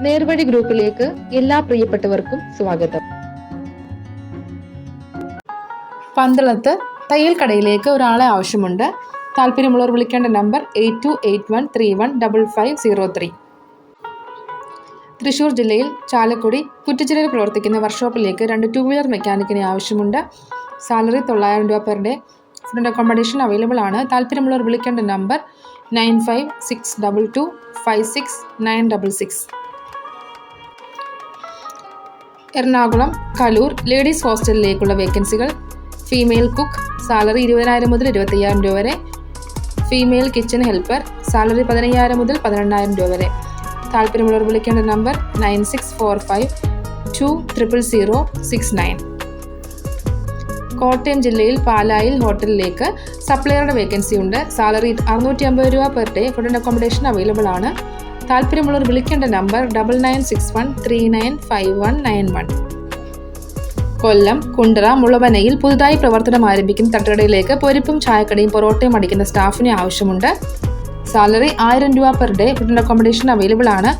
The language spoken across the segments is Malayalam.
നേർവഴി ഗ്രൂപ്പിലേക്ക് എല്ലാ പ്രിയപ്പെട്ടവർക്കും സ്വാഗതം. പന്തളത്ത് തയ്യൽ കടയിലേക്ക് ഒരാളെ ആവശ്യമുണ്ട്. താല്പര്യമുള്ളവർ വിളിക്കേണ്ട നമ്പർ 8281315503. തൃശ്ശൂർ ജില്ലയിൽ ചാലക്കുടി കുറ്റിച്ചിറയിൽ പ്രവർത്തിക്കുന്ന വർക്ക്ഷോപ്പിലേക്ക് 2 2 വീലർ മെക്കാനിക്കിനെ ആവശ്യമുണ്ട്. സാലറി 900 രൂപ per day. Food and accommodation available ആണ്. താല്പര്യമുള്ളവർ വിളിക്കേണ്ട നമ്പർ 9562256966. എറണാകുളം കലൂർ ലേഡീസ് ഹോസ്റ്റലിലേക്കുള്ള വേക്കൻസികൾ: ഫീമെയിൽ കുക്ക്, സാലറി 20,000 മുതൽ 25,000 രൂപ വരെ. ഫീമെയിൽ കിച്ചൺ ഹെൽപ്പർ, സാലറി 15,000 മുതൽ 18,000 രൂപ വരെ. താല്പര്യമുള്ളവർ വിളിക്കേണ്ട നമ്പർ 9645200069. കോട്ടയം ജില്ലയിൽ പാലായിൽ ഹോട്ടലിലേക്ക് സപ്ലയറുടെ വേക്കൻസി ഉണ്ട്. സാലറി 650 രൂപ per day. Food and accommodation available ആണ്. താല്പര്യമുള്ളവർ വിളിക്കേണ്ട നമ്പർ 9961395191. കൊല്ലം കുണ്ടറ മുളവനയിൽ പുതുതായി പ്രവർത്തനം ആരംഭിക്കുന്ന തട്ടുകടയിലേക്ക് പൊരിപ്പും ചായക്കടയും പൊറോട്ടയും അടിക്കുന്ന സ്റ്റാഫിനെ ആവശ്യമുണ്ട്. സാലറി 1000 രൂപ per day. Food and accommodation available ആണ്.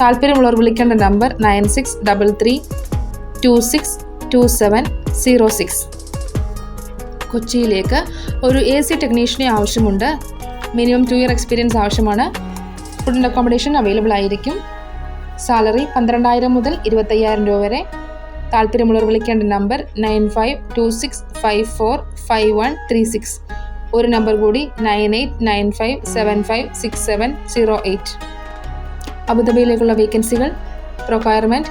താല്പര്യമുള്ളവർ വിളിക്കേണ്ട നമ്പർ 9633262706. കൊച്ചിയിലേക്ക് ഒരു AC ടെക്നീഷ്യനെ ആവശ്യമുണ്ട്. മിനിമം 2 ഇയർ എക്സ്പീരിയൻസ് ആവശ്യമാണ്. ഫുഡ് ആൻഡ് അക്കോമഡേഷൻ അവൈലബിൾ ആയിരിക്കും. സാലറി 12,000 മുതൽ 25,000 രൂപ വരെ. താല്പര്യമുള്ളവർ വിളിക്കേണ്ട നമ്പർ 9526545136. ഒരു നമ്പർ കൂടി 9895756708. അബുദാബിയിലേക്കുള്ള വേക്കൻസികൾ: procurement,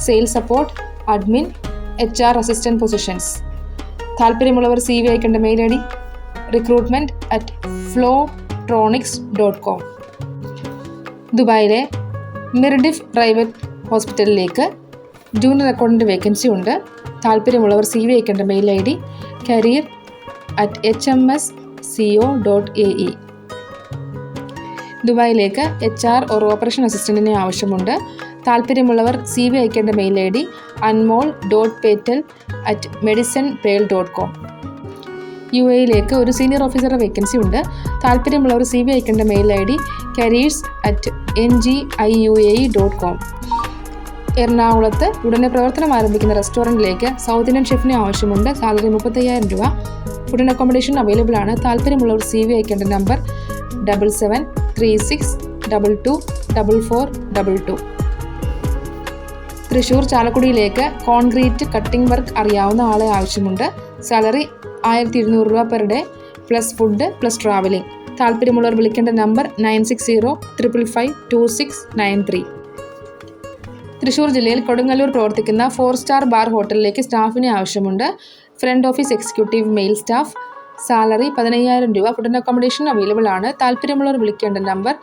sales support, admin, HR assistant positions. താല്പര്യമുള്ളവർ CV അയക്കേണ്ട മെയിൽ ID recruitment@flowtronics.com. ദുബായിലെ മിർഡിഫ് പ്രൈവറ്റ് ഹോസ്പിറ്റലിലേക്ക് ജൂനിയർ അക്കൗണ്ടൻ്റ് വേക്കൻസി ഉണ്ട്. താല്പര്യമുള്ളവർ CV അയക്കേണ്ട മെയിൽ ID career@hmsco.ae. ദുബായിലേക്ക് HR ഓപ്പറേഷൻ അസിസ്റ്റൻറ്റിനെ ആവശ്യമുണ്ട്. താല്പര്യമുള്ളവർ CV അയക്കേണ്ട മെയിൽ ID anmol.petal@medicinepearl.com. UAEയിലേക്ക് ഒരു സീനിയർ ഓഫീസറുടെ വേക്കൻസി ഉണ്ട്. താല്പര്യമുള്ളവർ CV അയക്കേണ്ട മെയിൽ ID careers@ngiuae.com. എറണാകുളത്ത് ഉടനെ പ്രവർത്തനം ആരംഭിക്കുന്ന റെസ്റ്റോറൻറ്റിലേക്ക് സൗത്ത് ഇന്ത്യൻ ഷെഫിനെ ആവശ്യമുണ്ട്. സാലറി 35,000 രൂപ. ഫുഡ് ആൻഡ് അക്കോമഡേഷൻ അവൈലബിൾ ആണ്. താല്പര്യമുള്ളവർ CV അയക്കേണ്ട നമ്പർ 7736224422. തൃശ്ശൂർ ചാലക്കുടിയിലേക്ക് കോൺക്രീറ്റ് കട്ടിംഗ് വർക്ക് അറിയാവുന്ന ആളെ ആവശ്യമുണ്ട്. സാലറി 1,200 രൂപ per day plus food plus travelling. താല്പര്യമുള്ളവർ വിളിക്കേണ്ട നമ്പർ 9605552693. തൃശ്ശൂർ ജില്ലയിൽ കൊടുങ്ങല്ലൂർ പ്രവർത്തിക്കുന്ന 4 സ്റ്റാർ ബാർ ഹോട്ടലിലേക്ക് സ്റ്റാഫിനെ ആവശ്യമുണ്ട്. Front office executive male staff. Salary 15,000 രൂപ. ഫുഡ് ആൻഡ് അക്കോമഡേഷൻ അവൈലബിൾ ആണ്. താല്പര്യമുള്ളവർ വിളിക്കേണ്ട നമ്പർ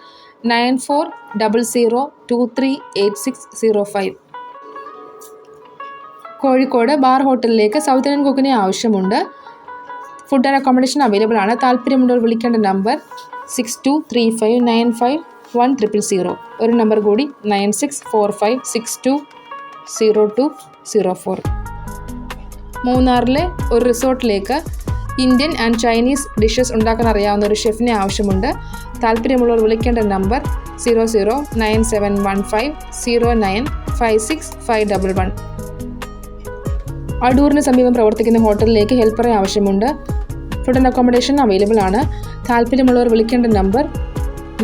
9400238605. കോഴിക്കോട് ബാർ ഹോട്ടലിലേക്ക് സൗത്ത് ഇന്ത്യൻ കുക്കിനെ ആവശ്യമുണ്ട്. ഫുഡ് ആൻഡ് അക്കോമഡേഷൻ അവൈലബിൾ ആണ്. താല്പര്യമുള്ളവർ വിളിക്കേണ്ട നമ്പർ 6235951000. ഒരു നമ്പർ കൂടി 9645620204. മൂന്നാറിലെ ഒരു റിസോർട്ടിലേക്ക് ഇന്ത്യൻ ആൻഡ് ചൈനീസ് ഡിഷസ് ഉണ്ടാക്കാൻ അറിയാവുന്ന ഒരു ഷെഫിനെ ആവശ്യമുണ്ട്. താല്പര്യമുള്ളവർ വിളിക്കേണ്ട നമ്പർ 009715095651. അടൂറിന് സമീപം പ്രവർത്തിക്കുന്ന ഹോട്ടലിലേക്ക് ഹെൽപ്പറെ ആവശ്യമുണ്ട്. ഫുഡ് ആൻഡ് അക്കോമഡേഷൻ അവൈലബിൾ ആണ്. താല്പര്യമുള്ളവർ വിളിക്കേണ്ട നമ്പർ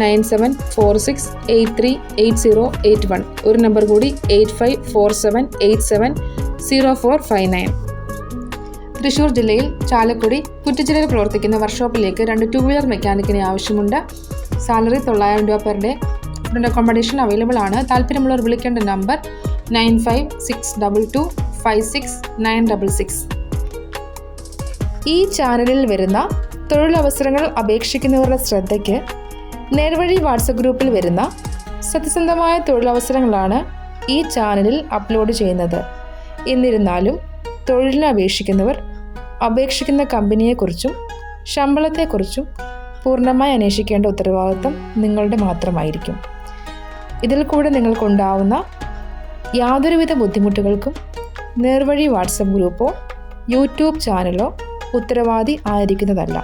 9746838081. ഒരു നമ്പർ കൂടി 8547870459. തൃശ്ശൂർ ജില്ലയിൽ ചാലക്കുടി കുറ്റിച്ചിറയിൽ പ്രവർത്തിക്കുന്ന വർക്ക്ഷോപ്പിലേക്ക് 2 2 വീലർ മെക്കാനിക്കിനെ ആവശ്യമുണ്ട്. സാലറി 900 രൂപ per day. Food and accommodation available ആണ്. താല്പര്യമുള്ളവർ വിളിക്കേണ്ട നമ്പർ 9562256966. ഈ ചാനലിൽ വരുന്ന തൊഴിലവസരങ്ങൾ അപേക്ഷിക്കുന്നവരുടെ ശ്രദ്ധയ്ക്ക് നേർവഴി വാട്സപ്പ് ഗ്രൂപ്പിൽ വരുന്ന സത്യസന്ധമായ തൊഴിലവസരങ്ങളാണ് ഈ ചാനലിൽ അപ്ലോഡ് ചെയ്യുന്നത്. എന്നിരുന്നാലും തൊഴിലിന് അപേക്ഷിക്കുന്നവർ അപേക്ഷിക്കുന്ന കമ്പനിയെക്കുറിച്ചും ശമ്പളത്തെക്കുറിച്ചും പൂർണ്ണമായി അന്വേഷിക്കേണ്ട ഉത്തരവാദിത്തം നിങ്ങളുടെ മാത്രമായിരിക്കും. ഇതിൽ കൂടെ നിങ്ങൾക്കുണ്ടാവുന്ന യാതൊരുവിധ ബുദ്ധിമുട്ടുകൾക്കും നേർവഴി വാട്സപ്പ് ഗ്രൂപ്പോ യൂട്യൂബ് ചാനലോ ഉത്തരവാദി ആയിരിക്കുന്നതല്ല.